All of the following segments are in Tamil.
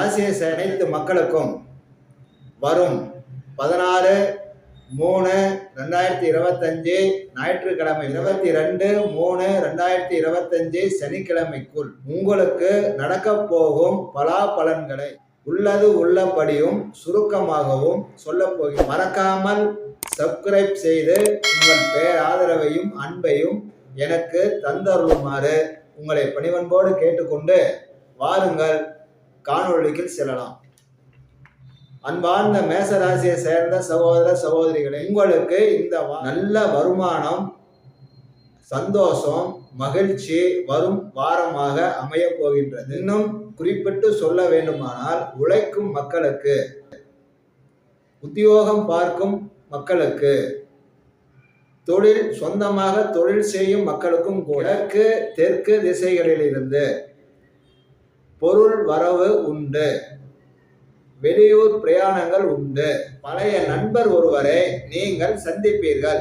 ராசியை அனைத்து மக்களுக்கும் வரும் 16/3/2025 ஞாயிற்றுக்கிழமை 22/3/2025 சனிக்கிழமைக்குள் உங்களுக்கு நடக்கப் போகும் பலாபலன்களை உள்ளது உள்ளபடியும் சுருக்கமாகவும் சொல்லப் போகிறேன். மறக்காமல் சப்ஸ்கிரைப் செய்து உங்கள் பேராதரவையும் அன்பையும் எனக்கு தந்தருளுமாறு உங்களை பணிவன்போடு கேட்டுக்கொண்டு வாருங்கள் காணொளிக்கு செல்லலாம். அன்பார்ந்த மேசராசியை சேர்ந்த சகோதர சகோதரிகளே, உங்களுக்கு இந்த நல்ல வருமானம், சந்தோஷம், மகிழ்ச்சி வரும் வாரமாக அமைய போகின்றது. இன்னும் குறிப்பிட்டு சொல்ல வேண்டுமானால், உழைக்கும் மக்களுக்கு, உத்தியோகம் பார்க்கும் மக்களுக்கு, சொந்தமாக தொழில் செய்யும் மக்களுக்கும் கிழக்கு தெற்கு திசைகளிலிருந்து பொருள் வரவு உண்டு. வெளியூர் பிரயாணங்கள் உண்டு. பழைய நண்பர் ஒருவரை நீங்கள் சந்திப்பீர்கள்.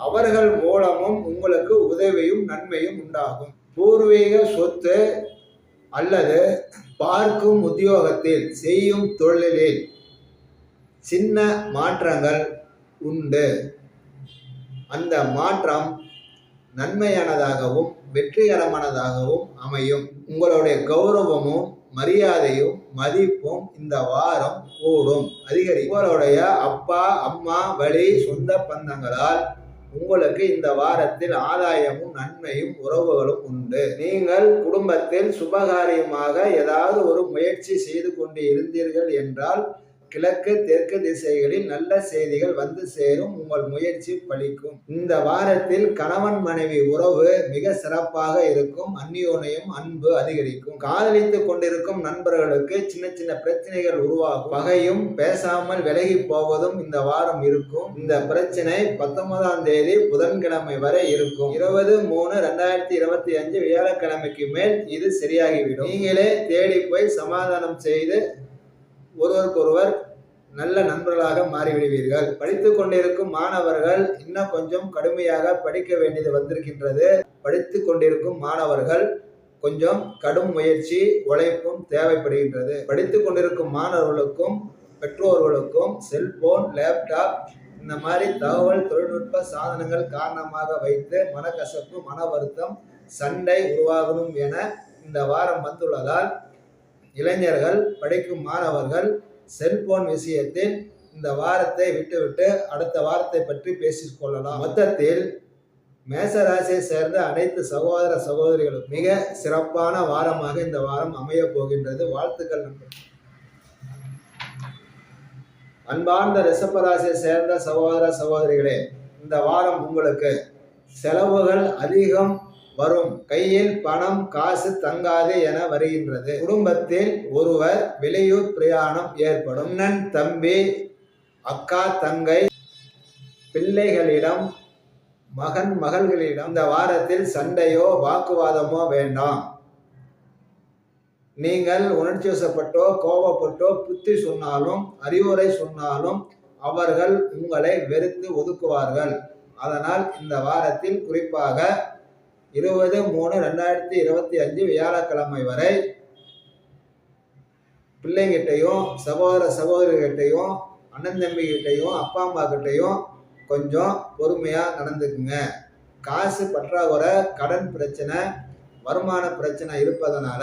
அவர்கள் மூலமும் உங்களுக்கு உதவியும் நன்மையும் உண்டாகும். பூர்வீக சொத்து அல்லது பார்க்கும் உத்தியோகத்தில், செய்யும் தொழிலில் சின்ன மாற்றங்கள் உண்டு. அந்த மாற்றம் நன்மையானதாகவும் வெற்றிகரமானதாகவும் அமையும். உங்களுடைய கௌரவமும் மரியாதையும் மதிப்பும் இந்த வாரம் கூடும், அதிகரிக்கும். உங்களுடைய அப்பா அம்மா வழி சொந்த பந்தங்களால் உங்களுக்கு இந்த வாரத்தில் ஆதாயமும் நன்மையும் உறவுகளும் உண்டு. நீங்கள் குடும்பத்தில் சுபகாரியமாக ஏதாவது ஒரு முயற்சி செய்து கொண்டு இருந்தீர்கள் என்றால் கிழக்கு தெற்கு திசைகளில் நல்ல செய்திகள் வந்து சேரும். உங்கள் முயற்சி பலிக்கும். இந்த வாரத்தில் கணவன் மனைவி உறவு மிக சிறப்பாக இருக்கும். அந்யோன்யம் அன்பு அதிகரிக்கும். காதலித்துக் கொண்டிருக்கும் நண்பர்களுக்கு சின்ன சின்ன பிரச்சனைகள் உருவாகும். பகையும் பேசாமல் விலகி போவதும் இந்த வாரம் இருக்கும். இந்த பிரச்சனை 19ஆம் தேதி புதன்கிழமை வரை இருக்கும். 20/3/2025 வியாழக்கிழமைக்கு மேல் இது சரியாகிவிடும். நீங்களே தேடி போய் சமாதானம் செய்து ஒருவருக்கொருவர் நல்ல நண்பர்களாக மாறிவிடுவீர்கள். படித்துக் கொண்டிருக்கும் மாணவர்கள் இன்னும் கொஞ்சம் கடுமையாக படிக்க வேண்டியது வந்திருக்கின்றது. படித்துக் கொண்டிருக்கும் மாணவர்கள் கொஞ்சம் கடும் முயற்சி உழைப்பும் தேவைப்படுகின்றது. படித்துக் கொண்டிருக்கும் மாணவர்களுக்கும் பெற்றோர்களுக்கும் செல்போன், லேப்டாப் இந்த மாதிரி தகவல் தொழில்நுட்ப சாதனங்கள் காரணமாக வைத்து மனக்கசப்பு, மன வருத்தம், சண்டை உருவாகணும் என இந்த வாரம் வந்துள்ளதால் இளைஞர்கள், படிக்கும் மாணவர்கள் செல்போன் விஷயத்தில் இந்த வாரத்தை விட்டுவிட்டு அடுத்த வாரத்தை பற்றி பேசிக்கொள்ளலாம். மொத்தத்தில் மேசராசியை சேர்ந்த அனைத்து சகோதர சகோதரிகளும் மிக சிறப்பான வாரமாக இந்த வாரம் அமைய போகின்றது. வாழ்த்துக்கள் நண்பர்கள். அன்பார்ந்த ரிஷபராசியை சேர்ந்த சகோதர சகோதரிகளே, இந்த வாரம் உங்களுக்கு செலவுகள் அதிகம் வரும். கையில் பணம் காசு தங்காது என வருகின்றது. குடும்பத்தில் ஒருவர் வெளியூர் பிரயாணம் ஏற்படும். அண்ணன் தம்பி, அக்கா தங்கை, பிள்ளைகளிடம், மகன் மகள்களிடம் இந்த வாரத்தில் சண்டையோ வாக்குவாதமோ வேண்டாம். நீங்கள் உணர்ச்சி வசப்பட்டோ கோபப்பட்டோ புத்தி சொன்னாலும் அறிவுரை சொன்னாலும் அவர்கள் உங்களை வெறுத்து ஒதுக்குவார்கள். அதனால் இந்த வாரத்தில் குறிப்பாக 20/3/2025 வியாழக்கிழமை வரை பிள்ளைங்கிட்டையும் சகோதர சகோதரிகிட்டையும் அண்ணன் தம்பிகிட்டையும் அப்பா அம்மா கிட்டையும் கொஞ்சம் பொறுமையாக நடந்துக்குங்க. காசு பற்றாக்குறை, கடன் பிரச்சனை, வருமான பிரச்சனை இருப்பதனால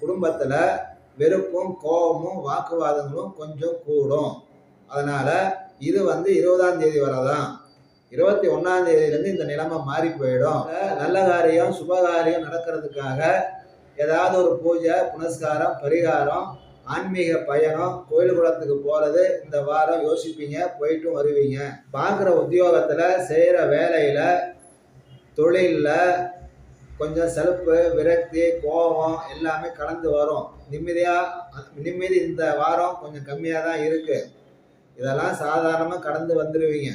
குடும்பத்தில் வெறுப்பும் கோபமும் வாக்குவாதங்களும் கொஞ்சம் கூடும். அதனால் இது 20ஆம் தேதி வரை தான். 21ஆம் தேதியிலேருந்து இந்த நிலைமை மாறி போயிடும். நல்ல காரியம் சுபகாரியம் நடக்கிறதுக்காக ஏதாவது ஒரு பூஜை, புனஸ்காரம், பரிகாரம், ஆன்மீக பயணம், கோயில் குளத்துக்கு போகிறது இந்த வாரம் யோசிப்பீங்க, போயிட்டும் வருவீங்க. பார்க்குற உத்தியோகத்தில், செய்கிற வேலையில், தொழிலில் கொஞ்சம் சலுப்பு, விரக்தி, கோபம் எல்லாமே கலந்து வரும். நிம்மதி இந்த வாரம் கொஞ்சம் கம்மியாக தான் இருக்குது. இதெல்லாம் சாதாரணமாக கடந்து வந்துடுவீங்க.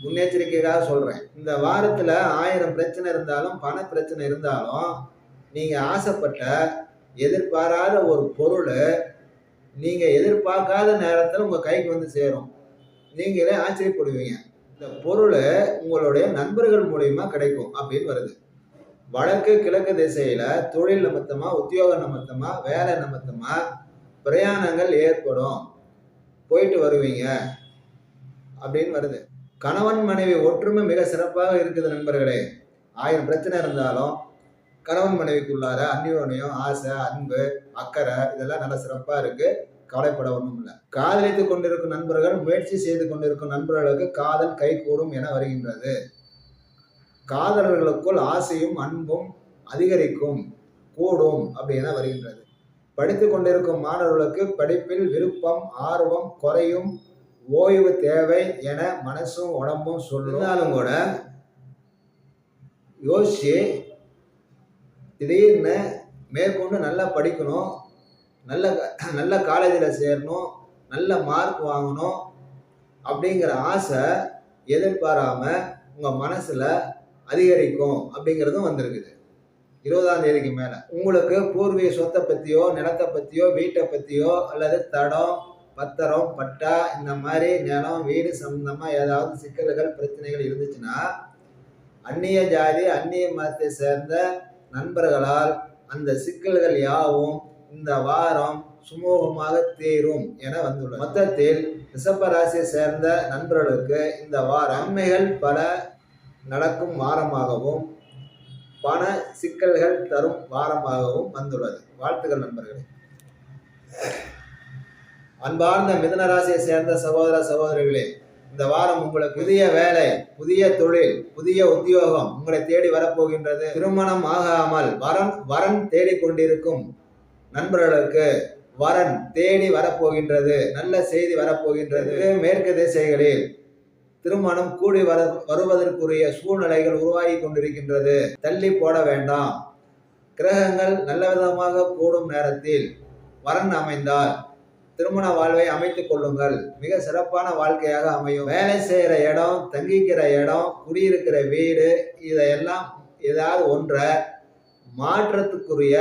முன்னெச்சரிக்கைக்காக சொல்கிறேன். இந்த வாரத்தில் 1000 பிரச்சனை இருந்தாலும், பண பிரச்சனை இருந்தாலும், நீங்கள் ஆசைப்பட்ட எதிர்பாராத ஒரு பொருள் நீங்கள் எதிர்பார்க்காத நேரத்தில் உங்கள் கைக்கு வந்து சேரும். நீங்களே ஆச்சரியப்படுவீங்க. இந்த பொருள் உங்களுடைய நண்பர்கள் மூலியமா கிடைக்கும் அப்படின்னு வருது. வடக்கு கிழக்கு திசையில தொழில் நிமித்தமா, உத்தியோக நிமித்தமா, வேலை நிமித்தமா பிரயாணங்கள் ஏற்படும், போயிட்டு வருவீங்க அப்படின்னு வருது. கணவன் மனைவி ஒற்றுமை மிக சிறப்பாக இருக்குது நண்பர்களே. 1000 பிரச்சனை இருந்தாலும் கணவன் மனைவிக்குள்ளார அந்யோன்யம், ஆசை, அன்பு, அக்கறை இதெல்லாம் நல்ல சிறப்பா இருக்கு. கவலைப்பட ஒன்றும் இல்லை. காதலித்துக் கொண்டிருக்கும் நண்பர்கள், முயற்சி செய்து கொண்டிருக்கும் நண்பர்களுக்கு காதல் கைகூடும் என வருகின்றது. காதலர்களுக்குள் ஆசையும் அன்பும் அதிகரிக்கும், கூடும் அப்படி என வருகின்றது. படித்துக் கொண்டிருக்கும் மாணவர்களுக்கு படிப்பில் விருப்பம், ஆர்வம் குறையும், ஓய்வு தேவை என மனசும் உடம்பும் சொன்னாலும் கூட யோசிச்சு திடீர்னு மேற்கொண்டு நல்லா படிக்கணும், நல்ல காலேஜில் சேரணும், நல்ல மார்க் வாங்கணும் அப்படிங்கிற ஆசை எதிர்பாராம உங்கள் மனசில் அதிகரிக்கும் அப்படிங்கிறதும் வந்திருக்குது. 20ஆம் தேதிக்கு மேலே உங்களுக்கு பூர்வீக சொத்தை பற்றியோ, நிலத்தை பற்றியோ, வீட்டை பற்றியோ அல்லது தடம், பத்திரம், பட்டா இந்த மாதிரி நிலம், வீடு சம்பந்தமாக ஏதாவது சிக்கல்கள், பிரச்சனைகள் இருந்துச்சுன்னா அந்நிய ஜாதி, அந்நிய மதத்தை சேர்ந்த நண்பர்களால் அந்த சிக்கல்கள் யாவும் இந்த வாரம் சுமூகமாக தீரும் என வந்துள்ளது. மொத்தத்தில் ரிஷப ராசியை சேர்ந்த நண்பர்களுக்கு இந்த வாரம் நன்மைகள் பல நடக்கும் வாரமாகவும் பண சிக்கல்கள் தரும் வாரமாகவும் வந்துள்ளது. வாழ்த்துக்கள் நண்பர்களே. அன்பார்ந்த மிதுன ராசியை சேர்ந்த சகோதர சகோதரிகளே, இந்த வாரம் உங்களுக்கு புதிய வேலை, புதிய தொழில், புதிய உத்தியோகம் உங்களை தேடி வரப்போகின்றது. திருமணம் ஆகாமல் வரன் தேடிக்கொண்டிருக்கும் நண்பர்களுக்கு வரன் தேடி வரப்போகின்றது, நல்ல செய்தி வரப்போகின்றது. மேற்கு திசைகளில் திருமணம் கூடி வருவதற்குரிய சூழ்நிலைகள் உருவாகி கொண்டிருக்கின்றது. தள்ளி போட வேண்டாம். கிரகங்கள் நல்ல விதமாக கூடும் நேரத்தில் வரன் அமைந்தால் திருமண வாழ்வை அமைத்துக் கொள்ளுங்கள். மிக சிறப்பான வாழ்க்கையாக அமையும். வேலை செய்கிற இடம், தங்கிக்கிற இடம், குடியிருக்கிற வீடு இதையெல்லாம் ஏதாவது ஒன்றை மாற்றத்துக்குரிய,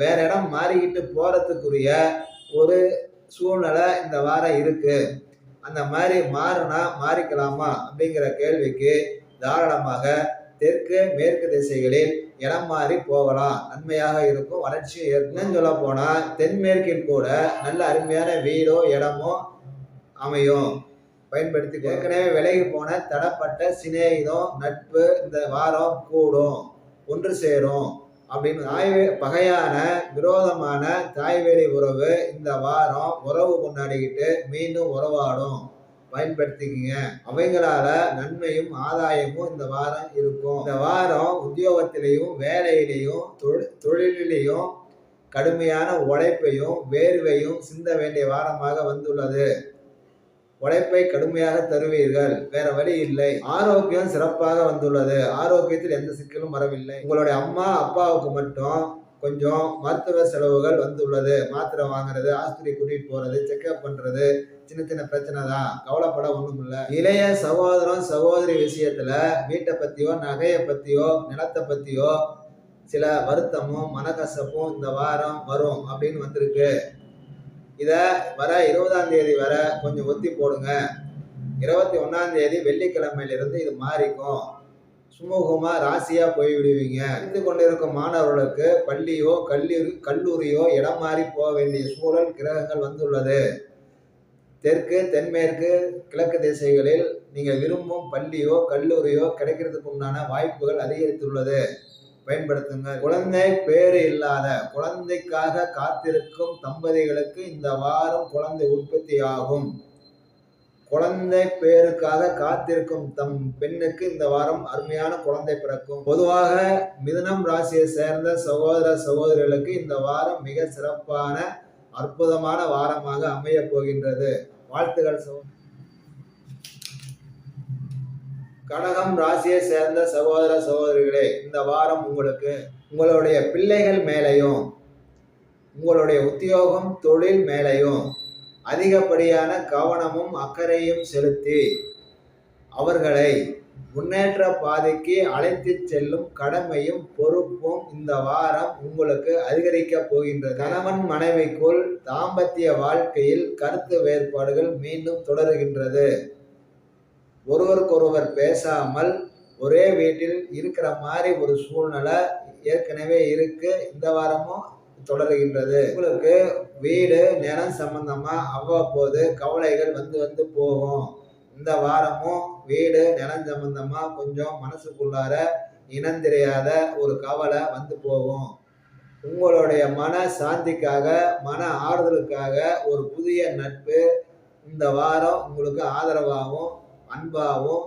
வேற இடம் மாறிக்கிட்டு போறதுக்குரிய ஒரு சூழ்நிலை இந்த வாரம் இருக்கு. அந்த மாதிரி மாறினா மாறிக்கலாமா அப்படிங்கிற கேள்விக்கு தாராளமாக தெற்கு மேற்கு திசைகளில் இடம் மாறி போகலாம், நன்மையாக இருக்கும், வளர்ச்சியும் ஏற்படும். சொல்ல போனா தென்மேற்கில் கூட நல்ல அருமையான வீடோ இடமோ அமையும், பயன்படுத்தி. ஏற்கனவே விலகி போன தடப்பட்ட சிநேகிதம், நட்பு இந்த வாரம் கூடும், ஒன்று சேரும் அப்படின்னு. பகையான விரோதமான தாய்வேலி உறவு இந்த வாரம் உறவு கொண்டாடிக்கிட்டு மீண்டும் உறவாடும், பயன்படுத்திக்கிங்க. அவைகளால நன்மையும் ஆதாயமும் இந்த வாரம் இருக்கும். இந்த வாரம் உத்தியோகத்திலையும் வேலையிலையும் தொழிலிலையும் கடுமையான உழைப்பையும் வேர்வையும் சிந்த வேண்டிய வாரமாக வந்துள்ளது. உழைப்பை கடுமையாக தருவீர்கள், வேற வழி இல்லை. ஆரோக்கியம் சிறப்பாக வந்துள்ளது. ஆரோக்கியத்தில் எந்த சிக்கலும் வரவில்லை. உங்களுடைய அம்மா அப்பாவுக்கு மட்டும் கொஞ்சம் மருத்துவ செலவுகள் வந்துள்ளது. மாத்திரை வாங்குறது, ஆஸ்பத்திரி கூட்டிட்டு போறது, செக்அப் பண்றது சின்ன சின்ன பிரச்சனை தான், கவலைப்பட ஒன்றும் இல்லை. இளைய சகோதரம் சகோதரி விஷயத்துல வீட்டை பத்தியோ, நகையை பத்தியோ, நிலத்தை பத்தியோ சில வருத்தமும் மனக்கசப்பும் இந்த வாரம் வரும் அப்படின்னு வந்திருக்கு. இதை வர 20ஆம் தேதி வர கொஞ்சம் ஒத்தி போடுங்க. 21ஆம் தேதி வெள்ளிக்கிழமையிலிருந்து இது மாறிக்கும். சுமூகமா ராசியா போய் விடுவீங்க. படித்து கொண்டிருக்கும் மாணவர்களுக்கு பள்ளியோ கல்லூரியோ இடம் மாறி போக வேண்டிய சூழல் கிரகங்கள் வந்துள்ளது. தெற்கு தென்மேற்கு கிழக்கு திசைகளில் நீங்கள் விரும்பும் பள்ளியோ கல்லூரியோ கிடைக்கிறதுக்கு உண்டான வாய்ப்புகள் அதிகரித்துள்ளது, பயன்படுத்துங்க. குழந்தை பேறு இல்லாத, குழந்தைக்காக காத்திருக்கும் தம்பதிகளுக்கு இந்த வாரம் குழந்தை உற்பத்தி ஆகும். குழந்தை பேருக்காக காத்திருக்கும் தம் பெண்ணுக்கு இந்த வாரம் அருமையான குழந்தை பிறக்கும். பொதுவாக மிதுனம் ராசியை சேர்ந்த சகோதர சகோதரிகளுக்கு இந்த வாரம் மிக சிறப்பான அற்புதமான வாரமாக அமைய போகின்றது. வாழ்த்துக்கள். கடகம் ராசியை சேர்ந்த சகோதர சகோதரிகளே, இந்த வாரம் உங்களுக்கு உங்களுடைய பிள்ளைகள் மேலையும் உங்களுடைய உத்தியோகம் தொழில் மேலையும் அதிகப்படியான கவனமும் அக்கறையும் செலுத்தி அவர்களை முன்னேற்ற பாதைக்கு அழைத்து செல்லும் கடமையும் பொறுப்பும் இந்த வாரம் உங்களுக்கு அதிகரிக்க போகின்றது. கணவன் மனைவிக்குள் தாம்பத்திய வாழ்க்கையில் கருத்து வேறுபாடுகள் மீண்டும் தொடருகின்றது. ஒருவருக்கொருவர் பேசாமல் ஒரே வீட்டில் இருக்கிற மாதிரி ஒரு சூழ்நிலை ஏற்கனவே இருக்கு. இந்த வாரமும் தொடர்கின்றது. உங்களுக்கு வீடு நிலம் சம்பந்தமா அவ்வப்போது கவலைகள் வந்து வந்து போகும். இந்த வாரமும் வீடு நிலம் சம்பந்தமா கொஞ்சம் மனசுக்குள்ளார இனந்தெரியாத ஒரு கவலை வந்து போகும். உங்களுடைய மன சாந்திக்காக, மன ஆறுதலுக்காக ஒரு புதிய நட்பு இந்த வாரம் உங்களுக்கு ஆதரவாகவும் அன்பாகவும்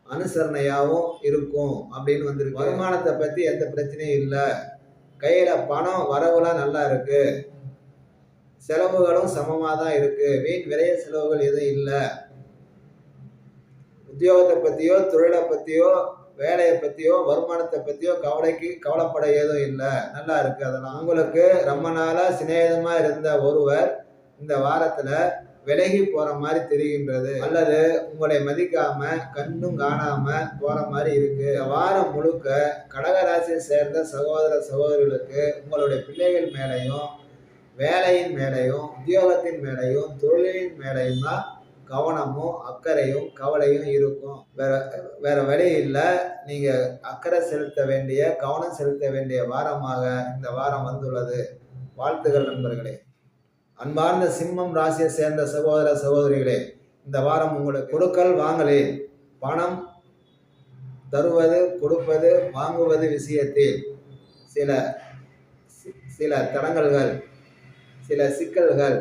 அனுசரணையாகவும் இருக்கும் அப்படின்னு வந்திருக்கு. வருமானத்தை பற்றி எந்த பிரச்சனையும் இல்லை. கையில் பணம் வரவுலாம் நல்லா இருக்கு. செலவுகளும் சமமாக தான் இருக்கு. வீண் விரைய செலவுகள் எதுவும் இல்லை. உத்தியோகத்தை பற்றியோ தொழிலை பற்றியோ வேலையை பற்றியோ வருமானத்தை பற்றியோ கவலைப்பட ஏதும் இல்லை. நல்லா இருக்கு. அதெல்லாம் உங்களுக்கு ரொம்ப நாளாக சிநேகிதமாக இருந்த ஒருவர் இந்த வாரத்தில் விலகி போற மாதிரி தெரிகின்றது. அல்லது உங்களை மதிக்காம கண்ணும் காணாம போற மாதிரி இருக்கு. இந்த வாரம் முழுக்க கடகராசியை சேர்ந்த சகோதர சகோதரிகளுக்கு உங்களுடைய பிள்ளைகள் மேலையும் வேலையின் மேலையும் உத்தியோகத்தின் மேலையும் தொழிலின் மேலையும் தான் கவனமும் அக்கறையும் கவலையும் இருக்கும். வேற வழி இல்லை. நீங்க அக்கறை செலுத்த வேண்டிய கவனம் செலுத்த வேண்டிய வாரமாக இந்த வாரம் வந்துள்ளது. வாழ்த்துகள் நண்பர்களே. அன்பார்ந்த சிம்மம் ராசியை சேர்ந்த சகோதர சகோதரிகளே, இந்த வாரம் உங்களுக்கு கொடுக்கல் வாங்கலில் பணம் தருவது கொடுப்பது வாங்குவது விஷயத்தில் சில தடங்கல்கள் சில சிக்கல்கள்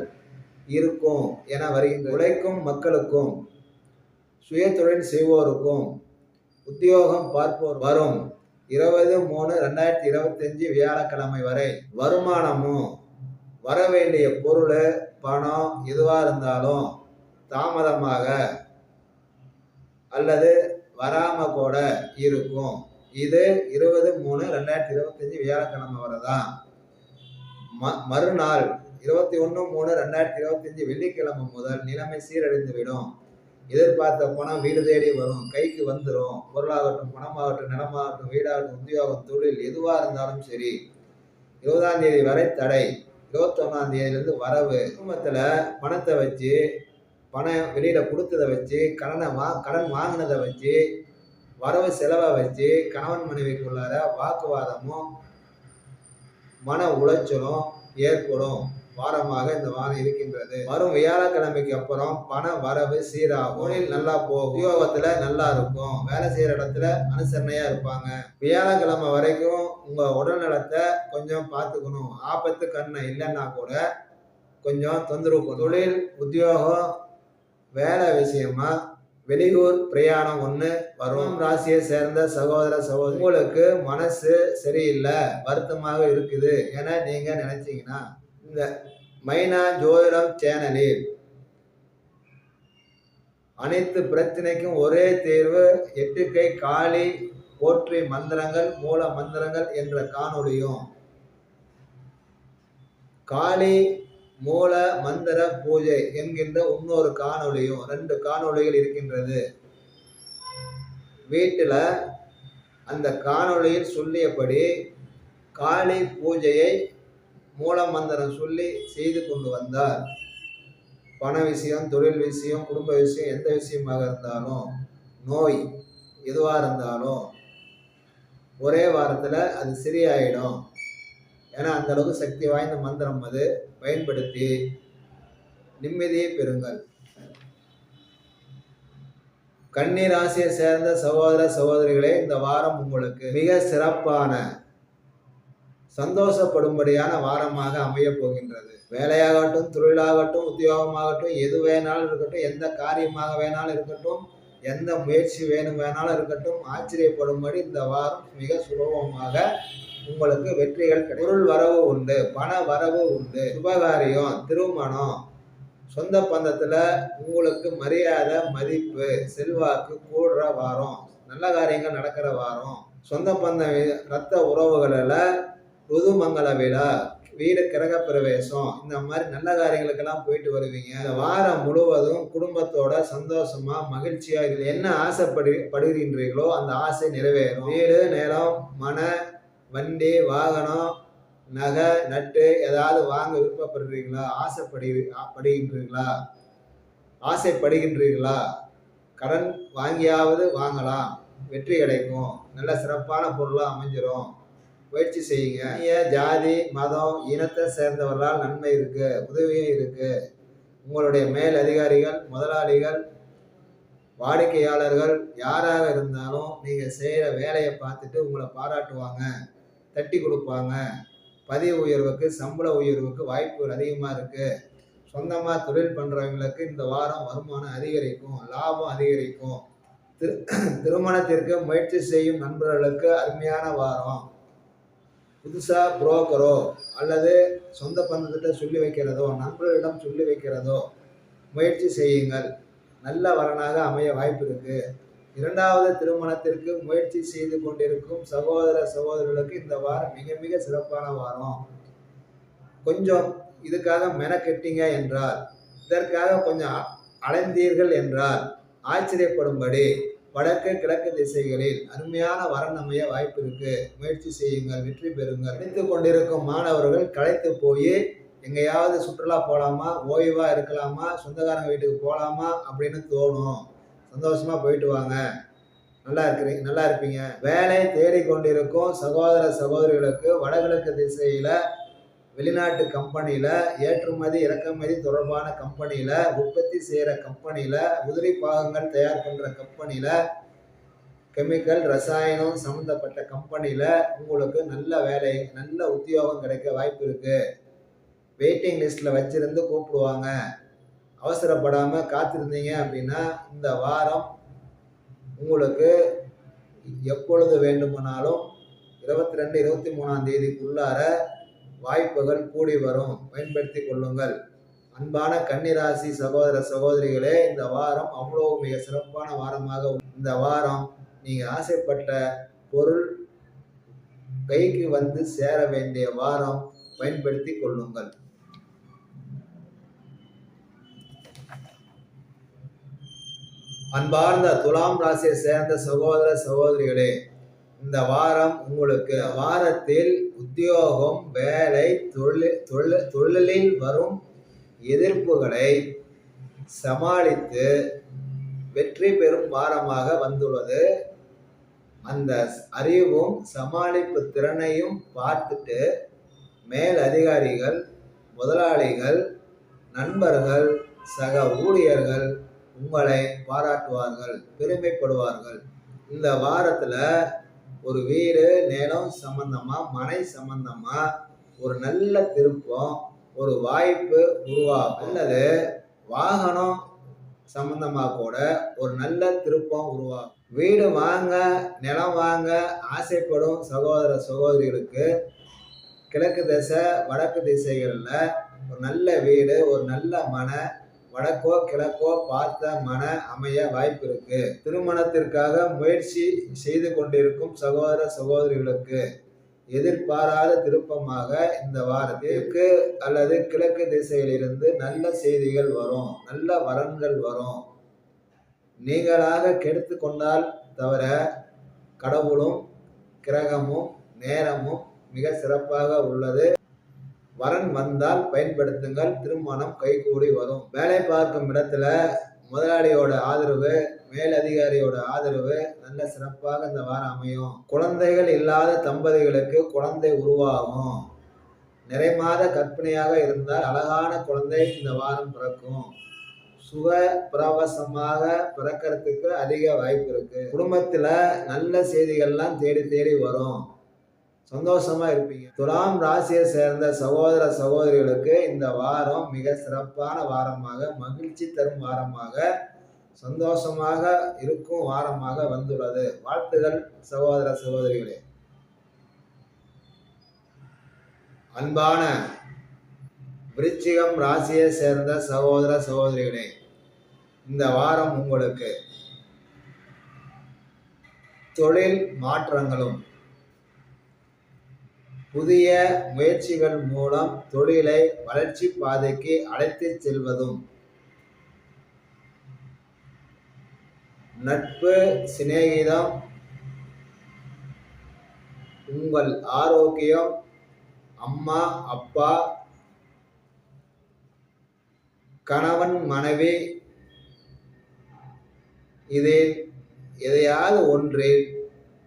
இருக்கும் என வருகின்ற உழைக்கும் மக்களுக்கும் சுய தொழில் செய்வோருக்கும் உத்தியோகம் பார்ப்போர் வரும் 20/3/2025 வியாழக்கிழமை வரை வருமானமும் வர வேண்டிய பொருள் பணம் எதுவாக இருந்தாலும் தாமதமாக அல்லது வராம கூட இருக்கும். இது 20/3/2025 வியாழக்கிழமை வரதான். மறுநாள் 21/3/2025 வெள்ளிக்கிழமை முதல் நிலைமை சீரடைந்துவிடும். எதிர்பார்த்த பணம் வீடு தேடி வரும், கைக்கு வந்துடும். பொருளாகட்டும், பணமாகட்டும், நிலமாகட்டும், வீடாகட்டும், உத்தியோகம், தொழில் எதுவாக இருந்தாலும் சரி. 20ஆம் தேதி வரை தடை. 21ஆம் தேதியிலிருந்து வரவு. குடும்பத்தில் பணத்தை வச்சு பணம் வெளியில் கொடுத்ததை வச்சு கடன் வாங்கினதை வச்சு வரவு செலவை வச்சு கணவன் மனைவிக்குள்ளார வாக்குவாதமும் மன உளைச்சலும் ஏற்படும் வாரமாக இந்த வாரம் இருக்கின்றது. வரும் வியாழக்கிழமைக்கு அப்புறம் பண வரவு சீராகும். தொழில் நல்லா போகும். உத்தியோகத்துல நல்லா இருக்கும். வேலை செய்யற இடத்துல அனுசரணையா இருப்பாங்க. வியாழக்கிழமை வரைக்கும் உங்க உடல் நலத்தை கொஞ்சம் பார்த்துக்கணும். ஆபத்து கண்ணை இல்லைன்னா கூட கொஞ்சம் தொந்தரவு. தொழில் உத்தியோகம் வேலை விஷயமா வெளியூர் பிரயாணம் ஒன்று வரும். ராசியை சேர்ந்த சகோதர சகோதரி உங்களுக்கு மனசு சரியில்லை, வருத்தமாக இருக்குது என நீங்க நினைச்சீங்கன்னா இந்த மைனா ஜோதிடம் சேனலில் அனைத்து பிரச்சனைக்கும் ஒரே தேர்வு 8 கை காளி போற்றி மந்திரங்கள் மூல மந்திரங்கள் என்ற காணொளியும் காளி மூல மந்திர பூஜை என்கின்ற இன்னொரு காணொளியும் 2 காணொளிகள் இருக்கின்றது. வீட்டில் அந்த காணொளியில் சொல்லியபடி காளி பூஜையை மூல மந்திரம் சொல்லி செய்து கொண்டு வந்தால் பண விஷயம், தொழில் விஷயம், குடும்ப விஷயம், எந்த விஷயமாக இருந்தாலும், நோய் எதுவாக இருந்தாலும் ஒரே வாரத்தில் அது சரியாயிடும். ஏன்னா அந்த அளவுக்கு சக்தி வாய்ந்த மந்திரம். அது பயன்படுத்தி நிம்மதியை பெறுங்கள். கன்னி ராசியை சேர்ந்த சகோதர சகோதரிகளே, இந்த வாரம் உங்களுக்கு மிக சிறப்பான சந்தோஷப்படும்படியான வாரமாக அமைய போகின்றது. வேலையாகட்டும், தொழிலாகட்டும், உத்தியோகமாகட்டும், எது வேணாலும் இருக்கட்டும், எந்த காரியமாக வேணாலும் இருக்கட்டும், எந்த முயற்சி வேணாலும் இருக்கட்டும், ஆச்சரியப்படும்படி இந்த வாரம் மிக சுலபமாக உங்களுக்கு வெற்றிகள் கிடைக்கும். பொருள் வரவு உண்டு, பண வரவு உண்டு, சுபகாரியம், திருமணம், சொந்த பந்தத்துல உங்களுக்கு மரியாதை, மதிப்பு, செல்வாக்கு கூடுற வாரம், நல்ல காரியங்கள் நடக்கிற வாரம். சொந்த பந்த ரத்த உறவுகளில் ருதுமங்கல விழா, வீடு கிரக பிரவேசம், இந்த மாதிரி நல்ல காரியங்களுக்கெல்லாம் போயிட்டு வருவீங்க. இந்த வாரம் முழுவதும் குடும்பத்தோட சந்தோஷமா மகிழ்ச்சியா என்ன ஆசைப்படுகின்றீர்களோ அந்த ஆசை நிறைவேறும். வீடு, நிலம், மன, வண்டி, வாகனம், நகை, நட்டு ஏதாவது வாங்க விருப்பப்படுறீங்களா? ஆசைப்படுகின்றீர்களா? கடன் வாங்கியாவது வாங்கலாம். வெற்றி கிடைக்கும். நல்ல சிறப்பான பொருளாக அமைஞ்சிரும். முயற்சி செய்யுங்க. ஜாதி மதம் இனத்தை சேர்ந்தவர்களால் நன்மை இருக்கு, உதவியும் இருக்கு. உங்களுடைய மேல் அதிகாரிகள், முதலாளிகள், வாடிக்கையாளர்கள் யாராக இருந்தாலும் நீங்க செய்யற வேலையை பார்த்துட்டு உங்களை பாராட்டுவாங்க, தட்டி கொடுப்பாங்க. பதவி உயர்வுக்கு, சம்பள உயர்வுக்கு வாய்ப்புகள் அதிகமா இருக்கு. சொந்தமா தொழில் பண்றவங்களுக்கு இந்த வாரம் வருமானம் அதிகரிக்கும், லாபம் அதிகரிக்கும். திருமணத்திற்கு முயற்சி செய்யும் நண்பர்களுக்கு அருமையான வாரம். புதுசா புரோக்கரோ அல்லது சொந்த பந்தத்திட்ட சொல்லி வைக்கிறதோ, நண்பர்களிடம் சொல்லி வைக்கிறதோ முயற்சி செய்யுங்கள். நல்ல வரனாக அமைய வாய்ப்பு இருக்கு. இரண்டாவது திருமணத்திற்கு முயற்சி செய்து கொண்டிருக்கும் சகோதர சகோதரிகளுக்கு இந்த வாரம் மிக மிக சிறப்பான வாரம். கொஞ்சம் இதுக்காக மெனக்கெட்டீங்க என்றால், இதற்காக கொஞ்சம் அலைந்தீர்கள் என்றால் ஆச்சரியப்படும்படி வடக்கு கிழக்கு திசைகளில் அருமையான வரன் அமைய வாய்ப்பு இருக்கு. முயற்சி செய்யுங்கள், வெற்றி பெறுங்கள். படித்து கொண்டிருக்கும் மாணவர்கள் களைத்து போய் எங்கேயாவது சுற்றுலா போகலாமா, ஓய்வா இருக்கலாமா, சொந்தக்காரங்க வீட்டுக்கு போகலாமா அப்படின்னு தோணும். சந்தோஷமா போயிட்டு வாங்க, நல்லா இருப்பீங்க. வேலை தேடிக்கொண்டிருக்கும் சகோதர சகோதரிகளுக்கு வடகிழக்கு திசையில வெளிநாட்டு கம்பெனியில, ஏற்றுமதி இறக்குமதி தொடர்பான கம்பெனியில, உற்பத்தி செய்யற கம்பெனியில, உதிரி பாகங்கள் தயார் பண்ற கம்பெனியில, கெமிக்கல் ரசாயனம் சம்பந்தப்பட்ட கம்பெனியில உங்களுக்கு நல்ல வேலை, நல்ல உத்தியோகம் கிடைக்க வாய்ப்பு இருக்கு. வெயிட்டிங் லிஸ்ட்ல வச்சிருந்து கூப்பிடுவாங்க. அவசரப்படாம காத்திருந்தீங்க அப்படின்னா இந்த வாரம் உங்களுக்கு எப்பொழுது வேண்டுமானாலும் 22, 23ஆம் தேதிக்குள்ளார வாய்ப்புகள் கூடி வரும். பயன்படுத்தி கொள்ளுங்கள். அன்பான கன்னிராசி சகோதர சகோதரிகளே, இந்த வாரம் அவ்வளவு மிக சிறப்பான வாரமாக இந்த வாரம் நீங்க ஆசைப்பட்ட பொருள் கைக்கு வந்து சேர வேண்டிய வாரம். பயன்படுத்தி கொள்ளுங்கள். அன்பார்ந்த துலாம் ராசியை சேர்ந்த சகோதர சகோதரிகளே, இந்த வாரம் உங்களுக்கு வாரத்தில் உத்தியோகம், வேலை, தொழிலில் வரும் எதிர்ப்புகளை சமாளித்து வெற்றி பெறும் வாரமாக வந்துள்ளது. அந்த அறிவும் சமாளிப்பு திறனையும் பார்த்துட்டு மேல் அதிகாரிகள், முதலாளிகள், நண்பர்கள், சக ஊழியர்கள் உங்களை பாராட்டுவார்கள், பெருமைப்படுவார்கள். இந்த வாரத்துல ஒரு வீடு, நிலம் சம்பந்தமா, மனை சம்பந்தமா ஒரு நல்ல திருப்பம், ஒரு வாய்ப்பு உருவாகும். அல்லது வாகனம் சம்பந்தமா கூட ஒரு நல்ல திருப்பம் உருவாகும். வீடு வாங்க, நிலம் வாங்க ஆசைப்படும் சகோதர சகோதரிகளுக்கு கிழக்கு திசை, வடக்கு திசைகள்ல ஒரு நல்ல வீடு, ஒரு நல்ல மனை, வடக்கோ கிழக்கோ பார்த்த மன அமைய வாய்ப்பு இருக்கு. திருமணத்திற்காக முயற்சி செய்து கொண்டிருக்கும் சகோதர சகோதரிகளுக்கு எதிர்பாராத திருப்பமாக இந்த வாரத்திற்கு அல்லது கிழக்கு திசையிலிருந்து நல்ல செய்திகள் வரும், நல்ல வரன்கள் வரும். நீங்களாக கெடுத்து கொண்டால் தவிர கடவுளும் கிரகமும் நேரமும் மிக சிறப்பாக உள்ளது. வரன் வந்தால் பயன்படுத்துங்கள். திருமணம் கைகூடி வரும். வேலை பார்க்கும் இடத்துல முதலாளியோட ஆதரவு, மேலதிகாரியோட ஆதரவு நல்ல சிறப்பாக இந்த வாரம் அமையும். குழந்தைகள் இல்லாத தம்பதிகளுக்கு குழந்தை உருவாகும். நிறைமாத கற்பனையாக இருந்தால் அழகான குழந்தை இந்த வாரம் பிறக்கும். சுக பிரவசமாக பிறக்கிறதுக்கு அதிக வாய்ப்பு இருக்கு. குடும்பத்துல நல்ல செய்திகள்லாம் தேடி தேடி வரும். சந்தோஷமா இருப்பீங்க. துலாம் ராசியை சேர்ந்த சகோதர சகோதரிகளுக்கு இந்த வாரம் மிக சிறப்பான வாரமாக, மகிழ்ச்சி தரும் வாரமாக, சந்தோஷமாக இருக்கும் வாரமாக வந்துள்ளது. வாழ்த்துகள் சகோதர சகோதரிகளே. அன்பான விருச்சிகம் ராசியை சேர்ந்த சகோதர சகோதரிகளே, இந்த வாரம் உங்களுக்கு தொழில் மாற்றங்களும் புதிய முயற்சிகள் மூலம் தொழிலை வளர்ச்சி பாதைக்கு அழைத்து செல்வதும், நட்பு, சிநேகிதம், உங்கள் ஆரோக்கியம், அம்மா அப்பா, கணவன் மனைவி, இதில் எதையாவது ஒன்றில்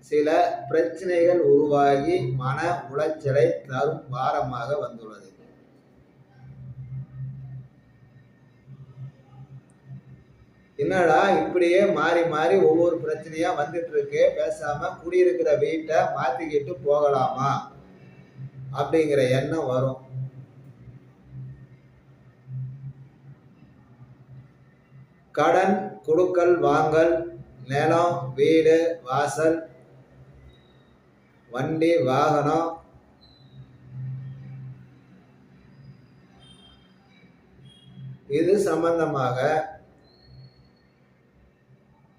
சில பிரச்சனைகள் உருவாகி மன உளைச்சலை தரும் வாரமாக வந்துள்ளது. என்னடா இப்படியே மாறி மாறி ஒவ்வொரு பிரச்சனையா வந்துட்டு இருக்கு, பேசாம குடியிருக்கிற வீட்டை மாத்திக்கிட்டு போகலாமா அப்படிங்கிற எண்ணம் வரும். கடன், கொடுக்கல் வாங்கல், நிலம், வீடு, வாசல், வண்டி, வாகனம், இது சம்பந்தமாக